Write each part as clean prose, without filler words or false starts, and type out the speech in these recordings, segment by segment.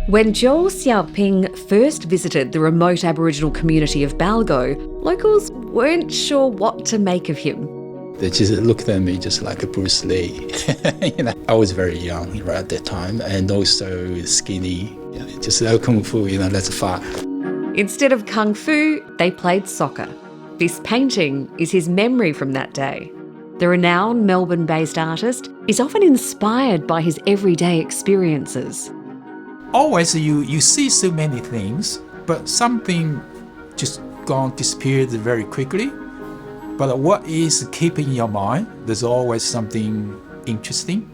When Zhou Xiaoping first visited the remote Aboriginal community of Balgo, locals weren't sure what to make of him. They just looked at me just like a Bruce Lee. I was very young right at that time and also skinny. Just kung fu, let's fight. Instead of kung fu, they played soccer. This painting is his memory from that day. The renowned Melbourne-based artist is often inspired by his everyday experiences. Always you see so many things, but something just disappeared very quickly. But what is keeping your mind, there's always something interesting.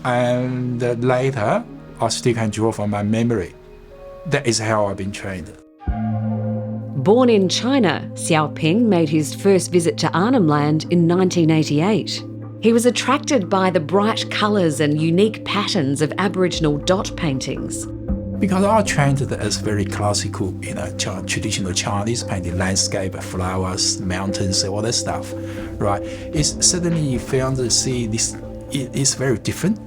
And later, I still can draw from my memory. That is how I've been trained. Born in China, Xiaoping made his first visit to Arnhem Land in 1988. He was attracted by the bright colours and unique patterns of Aboriginal dot paintings. Because I trained as very classical, traditional Chinese painting, landscape, flowers, mountains, all that stuff, right? It's suddenly you found to see this, it's very different,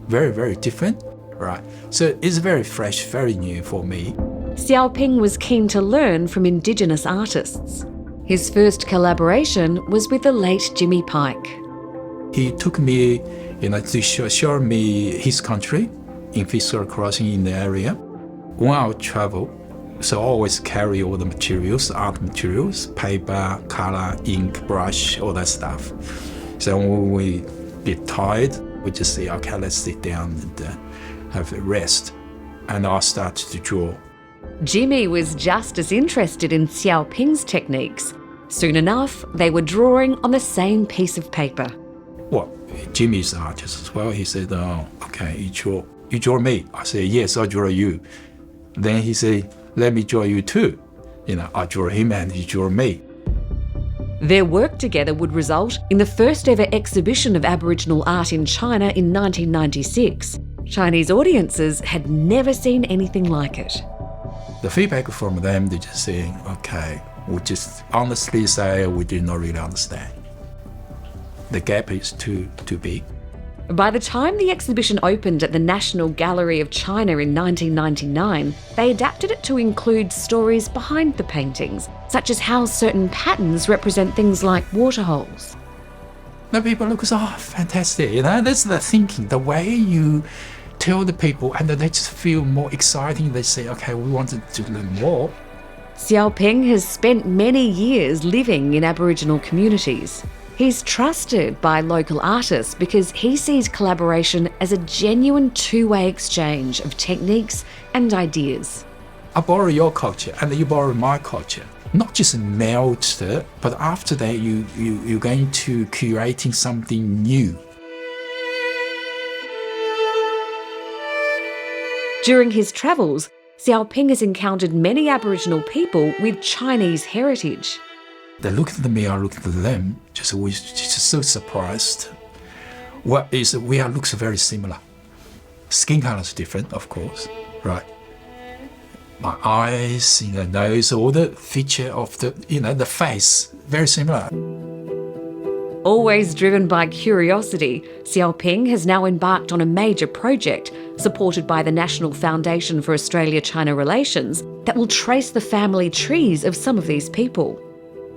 very, very different, right? So it's very fresh, very new for me. Xiaoping was keen to learn from Indigenous artists. His first collaboration was with the late Jimmy Pike. He took me, to show me his country in physical crossing in the area. When I would travel, so I always carry all the materials, art materials, paper, color, ink, brush, all that stuff. So when we get tired, we just say, okay, let's sit down and have a rest. And I started to draw. Jimmy was just as interested in Xiaoping's techniques. Soon enough, they were drawing on the same piece of paper. Well, Jimmy's an artist as well. He said, oh, okay, you draw me. I said, yes, I draw you. Then he said, let me draw you too. I draw him and he drew me. Their work together would result in the first ever exhibition of Aboriginal art in China in 1996. Chinese audiences had never seen anything like it. The feedback from them, they're just saying, okay, we just honestly say we did not really understand. The gap is too big. By the time the exhibition opened at the National Gallery of China in 1999, they adapted it to include stories behind the paintings, such as how certain patterns represent things like waterholes. The people look, oh, fantastic, that's the thinking, the way you tell the people, and they just feel more exciting. They say, okay, we wanted to learn more. Xiaoping has spent many years living in Aboriginal communities. He's trusted by local artists because he sees collaboration as a genuine two-way exchange of techniques and ideas. I borrow your culture and you borrow my culture. Not just melt it, but after that you're going to creating something new. During his travels, Xiaoping has encountered many Aboriginal people with Chinese heritage. They looked at me, I looked at them, just so surprised. We looks very similar. Skin color is different, of course, right? My eyes, nose, all the feature of the face, very similar. Always driven by curiosity, Xiaoping has now embarked on a major project supported by the National Foundation for Australia-China Relations that will trace the family trees of some of these people.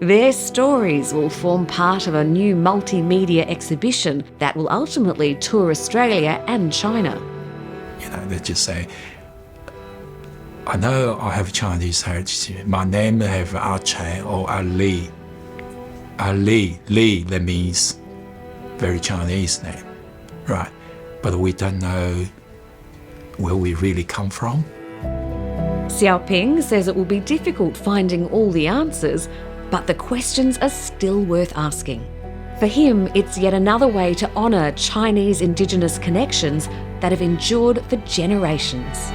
Their stories will form part of a new multimedia exhibition that will ultimately tour Australia and China. They just say, I know I have Chinese heritage. My name have ACAE or Ali. Ali, Li, that means very Chinese name, right? But we don't know where we really come from. Xiaoping says it will be difficult finding all the answers, but the questions are still worth asking. For him, it's yet another way to honour Chinese Indigenous connections that have endured for generations.